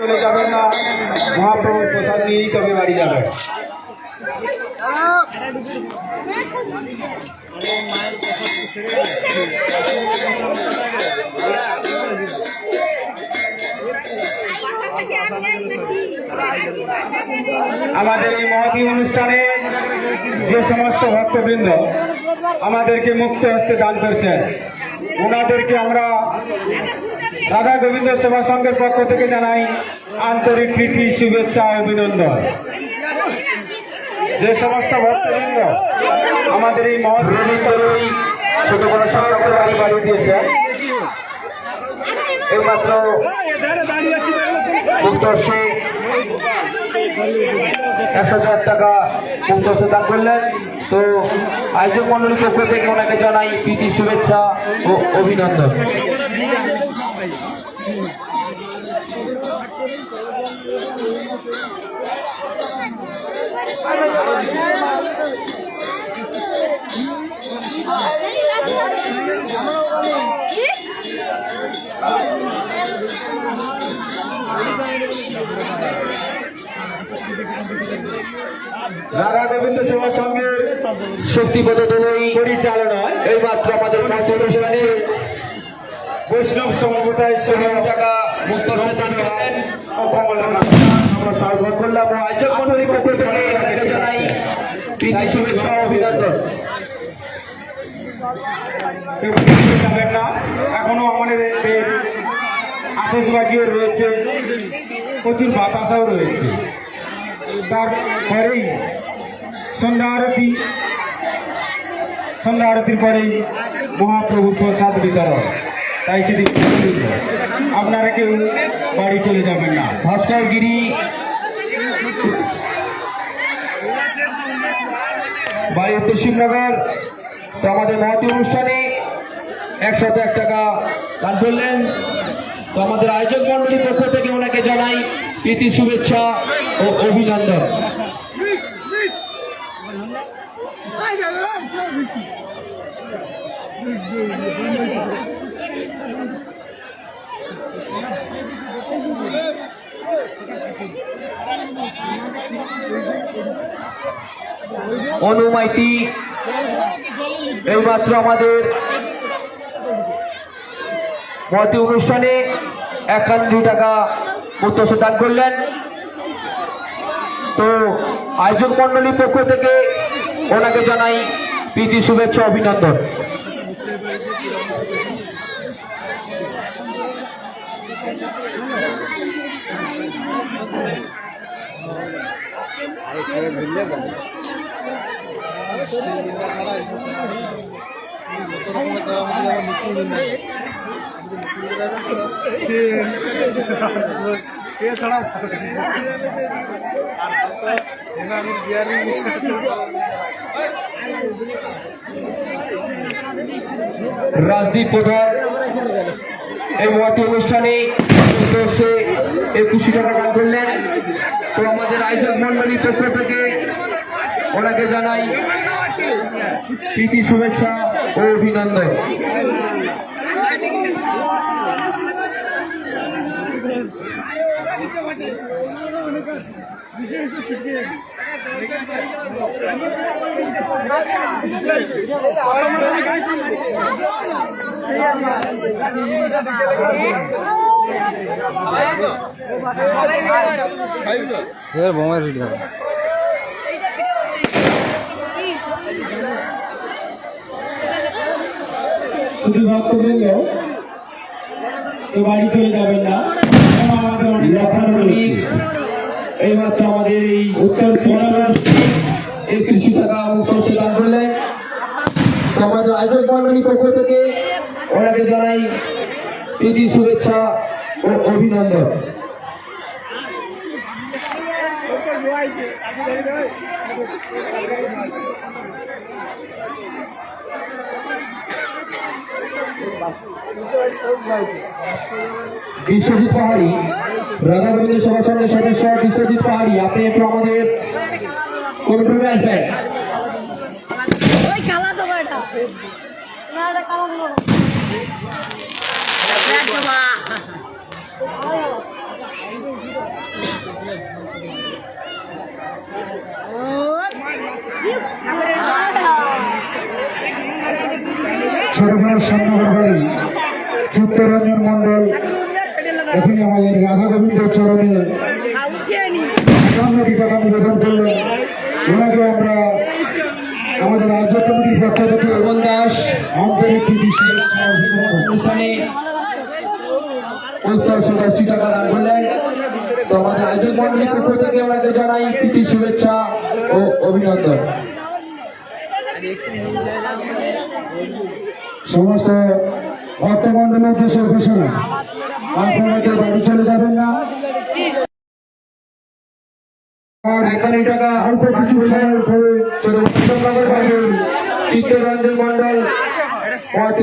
চলে যাবেন না, মহাপ্রভুর প্রসাদ নিয়েই তবে বাড়ি যাবেন। আমাদের এই মহতী অনুষ্ঠানে যে সমস্ত ভক্তবৃন্দ আমাদেরকে মুক্ত হস্তে দান করছেন, ওনাদেরকে আমরা রাধা গোবিন্দ সেবা সংঘের পক্ষ থেকে জানাই আন্তরিক প্রীতি, শুভেচ্ছা, অভিনন্দন। যে সমস্ত ভক্তবৃন্দ আমাদের এই মহৎ অনুষ্ঠানে ছোট বড় সংখ্যা বাড়ি দিয়েছে, এইমাত্র মুক্তর্ষে ১০০০ টাকা মুক্তর্ষে দান করলেন। তো আয়োজক মন্ডলীর পক্ষ থেকে ওনাকে জানাই প্রীতি, শুভেচ্ছা ও অভিনন্দন। রাধা গোবিন্দ সেবা সংঘের শক্তিপদ দোলই পরিচালনায় এইমাত্র আমাদের অনুষ্ঠানে বৈষ্ণব সমবেতায় ১৬ টাকা মুক্ত দান করলেন। আমরা সার্বণ করলাম ও আয়োজক মন্ডলীর পক্ষ থেকে আপনাকে জানাই প্রীতি, শুভেচ্ছা, অভিনন্দন। যাবেন না, এখনো আমাদের আতশবাজিও রয়েছে, প্রচুর বাতাসাও রয়েছে। তারপরেই সন্ধ্যা আরতির পরেই মহাপ্রভুর প্রসাদ বিতরণ। তাই সেটি আপনারা কেউ বাড়ি চলে যাবেন না। ভাস্করগিরি বাড়ি পশ্চিমনগর। তো আমাদের মহতী অনুষ্ঠানে ১০০ টাকা দান করলেন। তো আমাদের আয়োজক মন্ডলীর পক্ষ থেকে ওনাকে জানাই প্রীতি, শুভেচ্ছা ও অভিনন্দন। অনুমাইতি এইমাত্র আমাদের মহতী অনুষ্ঠানে ৫১ টাকা মুক্তর্ষে দান করলেন। তো আয়োজক মন্ডলীর পক্ষ থেকে ওনাকে জানাই প্রীতি, শুভেচ্ছা, অভিনন্দন। রাজদীপ প্রধান এই মহতী অনুষ্ঠানে ২১ টাকা দান করলেন। তো আমাদের আয়োজক মন্ডলীর পক্ষ থেকে ওনাকে জানাই প্রীতি, শুভেচ্ছা ও অভিনন্দন। শুধু ভক্তবৃন্দ তো বাড়ি চলে যাবেন না, আমাদের অনেক কথা রয়েছে। এইমাত্র আমাদের এই উত্তর ৩১ টাকা মুক্তর্ষে দান করলেন। আমাদের আয়োজক মন্ডলীর পক্ষ থেকে ওনাকে জানাই প্রীতি, শুভেচ্ছা ও অভিনন্দন। বিশ্বজিৎ পাহাড়ি, রাধা গোবিন্দ সেবা সংঘের সদস্য বিশ্বজিৎ পাহাড়ি, আপনি একটু আমাদের কমিটিতে আসবেন। ছোটবেলার সামনাগর বাড়ি চিত্তরঞ্জন মন্ডল এখন আমাদের রাধা গোবিন্দ চরণে ৫৫টি টাকা নিবেদন করলেন। ওনাকে আমরা আমাদের রাজ্য কমিটির পক্ষ থেকে পবন দাস আন্তরিক প্রীতি শুভেচ্ছা অভিনন্দন। অনুষ্ঠানে ৫০ টাকা দান করলেন। তো আমাদের আয়োজক মন্ডলীর পক্ষ থেকে ওনাকে জানাই প্রীতি শুভেচ্ছা ও অভিনন্দন। সমস্ত ভক্তমন্ডলের দেশের ঘোষণা, আপনারা কেউ বাড়ি চলে যাবেন না। আর এখানে টাকা অল্প কিছু সময়ের পরে চন্দ্রনগর বাড়ির চিত্তরঞ্জন মন্ডল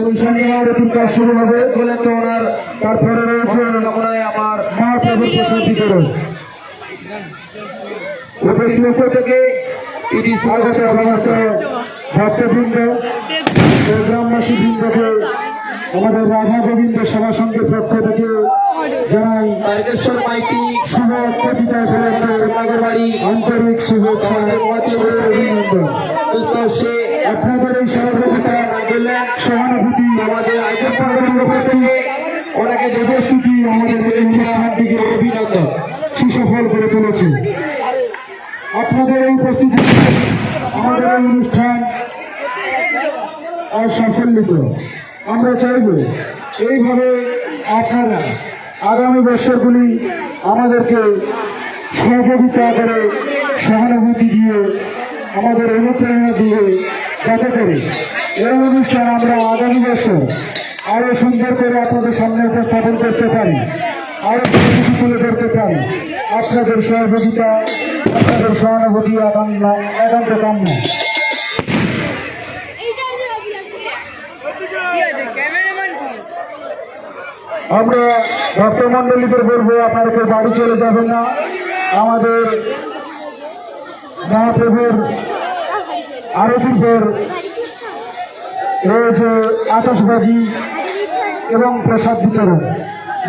অনুষ্ঠানে আরতির কাজ শুরু হবে। বলেন তো ওনার তারপরে রয়েছে কামনায় আমার মহাপ্রভুর প্রসাদ বিতরণ। উপস্থিত পক্ষ থেকে প্রীতি আগত শুভেচ্ছা সমস্ত ভক্তবৃন্দ ও গ্রামবাসী বৃন্দকে আমাদের রাধা গোবিন্দ সভা সংঘের পক্ষ থেকে জানাই তারকেশ্বর মাইতি শুভ প্রতিটা উপলক্ষে নগর বাড়ি আন্তরিক শুভেচ্ছা ও অভিনন্দন। উদ্দেশ্যে আপনাদের এই সহযোগিতা সহানুভূতি আমাদের আয়োজক মন্ডলীর পক্ষ থেকে ওনাকে উপস্থিতি আমাদের এই অনুষ্ঠানটিকে অভিনন্দন। সুসফল করে তুলেছে। আপনাদের এই উপস্থিতি আমাদের এই অনুষ্ঠান আর সাফল্যিত। আমরা চাইব এইভাবে আপনারা আগামী বছরগুলি আমাদেরকে সহযোগিতা করে সহানুভূতি দিয়ে আমাদের অনুপ্রেরণা দিয়ে যাতে করে এই অনুষ্ঠান আমরা আগামী বছর আরো সুন্দর করে আপনাদের সামনে উপস্থাপন করতে পারি, আরো কিছু তুলে ধরতে পারি। আপনাদের সহযোগিতা, আপনাদের সহানুভূতি একান্ত কাম্য। আমরা ভক্তমন্ডলীদের বলবো, আপনারা কেউ বাড়ি চলে যাবেন না। আমাদের মহাপ্রভুর আরতির পর রয়েছে আতশবাজি এবং প্রসাদ বিতরণ,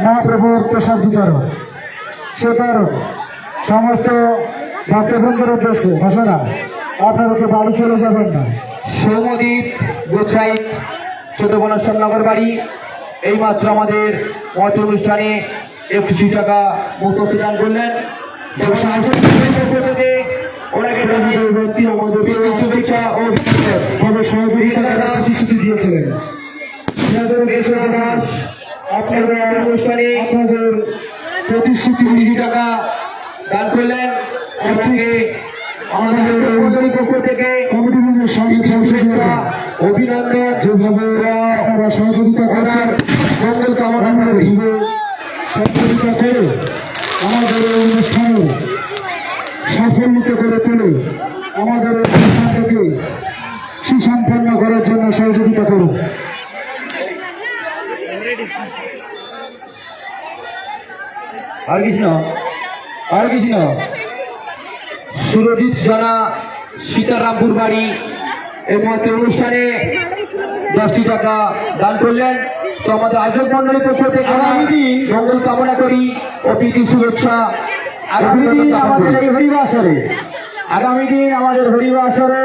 মহাপ্রভুর প্রসাদ বিতরণ। সে কারণ সমস্ত ভক্তবৃন্দের উদ্দেশ্যে ঘোষণা, আপনারা কেউ বাড়ি চলে যাবেন না। সৌমদ্বীপ গোছাইত ছোট বনশ্যাম নগর বাড়ি এইমাত্র আমাদের মঠ অনুষ্ঠানে 61 টাকা মতো প্রদান করলেন। ওনাকে ব্যক্তি আমাদের শুভেচ্ছা ও ভাবে সহযোগিতা করার প্রতিশ্রুতি দিয়েছিলেন। আপনারা অনুষ্ঠানে আপনাদের প্রতিশ্রুতি 30 টাকা দান করলেন। ওনাকে আমাদের মন্ডলীর পক্ষ থেকে কমিটির সঙ্গে শুভেচ্ছা অভিনন্দন। যেভাবে আপনারা সহযোগিতা করার মঙ্গল কামনা করি। সহযোগিতা করে আমাদের এই অনুষ্ঠানে সাফল্যিত করে তোলে, আমাদের এই অনুষ্ঠানটাকে সুসম্পন্ন করার জন্য সহযোগিতা করুন। আর কিছু না, আর কিছু না। সুরজিৎ জানা সীতারামপুর বাড়ি এই মহতি অনুষ্ঠানে 10 টাকা দান করলেন। তো আমাদের আয়োজক মন্ডলীর পক্ষ থেকে আগামী দিন মঙ্গল কামনা করি ও প্রীতি শুভেচ্ছা। আগামী দিন আমাদের এই হরিবাসরে, আগামী দিন আমাদের হরিবাসরে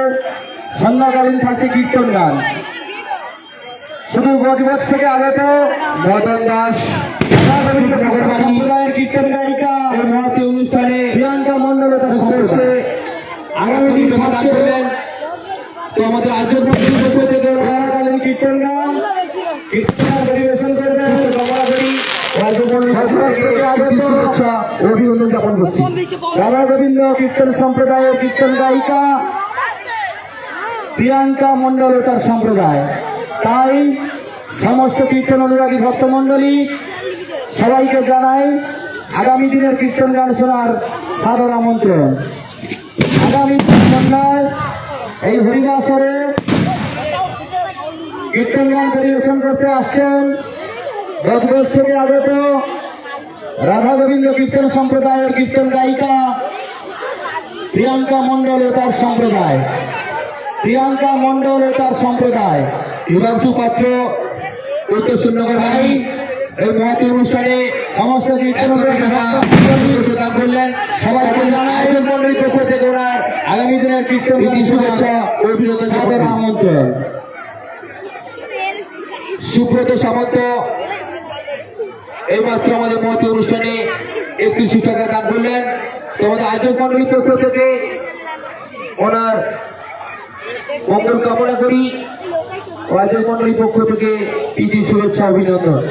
সন্ধ্যাকালীন থাকছে কীর্তন গান। শুধু বজবজ থেকে আগত মদন দাস সম্প্রদায়ের কীর্তন গায়িকা এই মহতি অনুষ্ঠানে প্রিয়াঙ্কা মন্ডল তার উদ্দেশ্যে আগামী দিন দান থাকছে করলেন। তো আমাদের আয়োজক মন্ডলীর পক্ষ থেকে সন্ধ্যাকালীন কীর্তন গান, কীর্তন গান পরিবেশন করবেন। কামনা করি ও আয়োজক মন্ডলীর পক্ষ থেকে প্রীতি শুভেচ্ছা ও অভিনন্দন জ্ঞাপন করছি। রাধা গোবিন্দ কীর্তন সম্প্রদায়ের কীর্তন গায়িকা প্রিয়াঙ্কা মন্ডল ও তার সম্প্রদায়। তাই সমস্ত কীর্তন অনুরাগী ভক্তমন্ডলী সবাইকে জানাই আগামী দিনের কীর্তন গান শোনার সাদর আমন্ত্রণ। আগামী সন্ধ্যায় এই হরিবাসরে কীর্তন গান পরিবেশন করতে আসছেন বজবজ থেকে আগত রাধা গোবিন্দ কীর্তন সম্প্রদায়ের কীর্তন গায়িকা প্রিয়াঙ্কা মন্ডল ও তার সম্প্রদায়। প্রিয়াঙ্কা মন্ডল ও তার সম্প্রদায়। হিমাংশু পাত্র উত্তর নগর বাড়ি এই মহতি অনুষ্ঠানে সমস্ত কীর্তন দান করলেন। সবাই অভিনন্দন সাদর জানাচ্ছি। আমন্ত্রণ। সুব্রত সামন্ত এইমাত্র আমাদের মহতি অনুষ্ঠানে 31 টাকা দান করলেন। তো আমাদের আয়োজক মন্ডলীর পক্ষ থেকে ওনার মঙ্গল কামনা করি ও আয়োজক মন্ডলীর পক্ষ থেকে প্রীতি শুভেচ্ছা অভিনন্দন।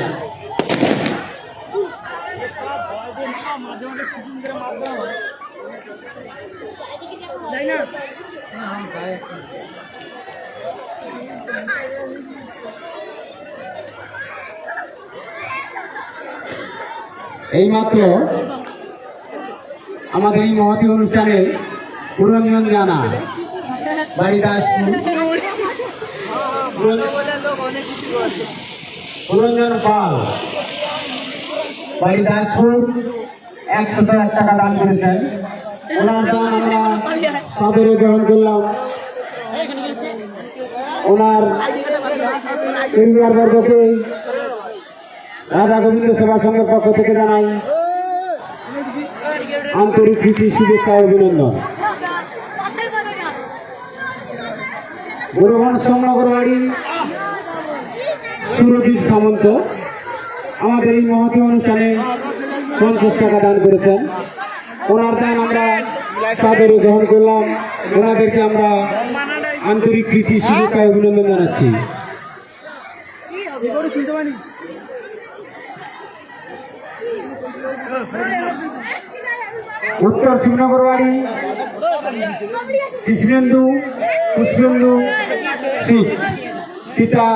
এইমাত্র আমাদের এই মহতী অনুষ্ঠানে পুরঞ্জন জানা বাড়ি দাসপুর, পুরঞ্জন পাল বাড়ি দাসপুর 101 টাকা দান করেছেন। ওনার দান আমরা সাদরে গ্রহণ করলাম। ওনার পরিবার বর্গকে রাধা গোবিন্দ সেবা সংঘের পক্ষ থেকে জানাই আন্তরিক প্রীতি শুভেচ্ছা ও অভিনন্দন। গুরুবান সোমনগর বাড়ি সুরজিৎ সামন্ত আমাদের এই মহতী অনুষ্ঠানে 50 টাকা দান করেছেন। ওনার দান আমরা সাদরে গ্রহণ করলাম। ওনাদেরকে আমরা আন্তরিক প্রীতি শুভেচ্ছা ও অভিনন্দন জানাচ্ছি। উত্তর শিবনগর বাড়ি কৃষ্ণেন্দু পুষ্পেন্দু শীত পিতা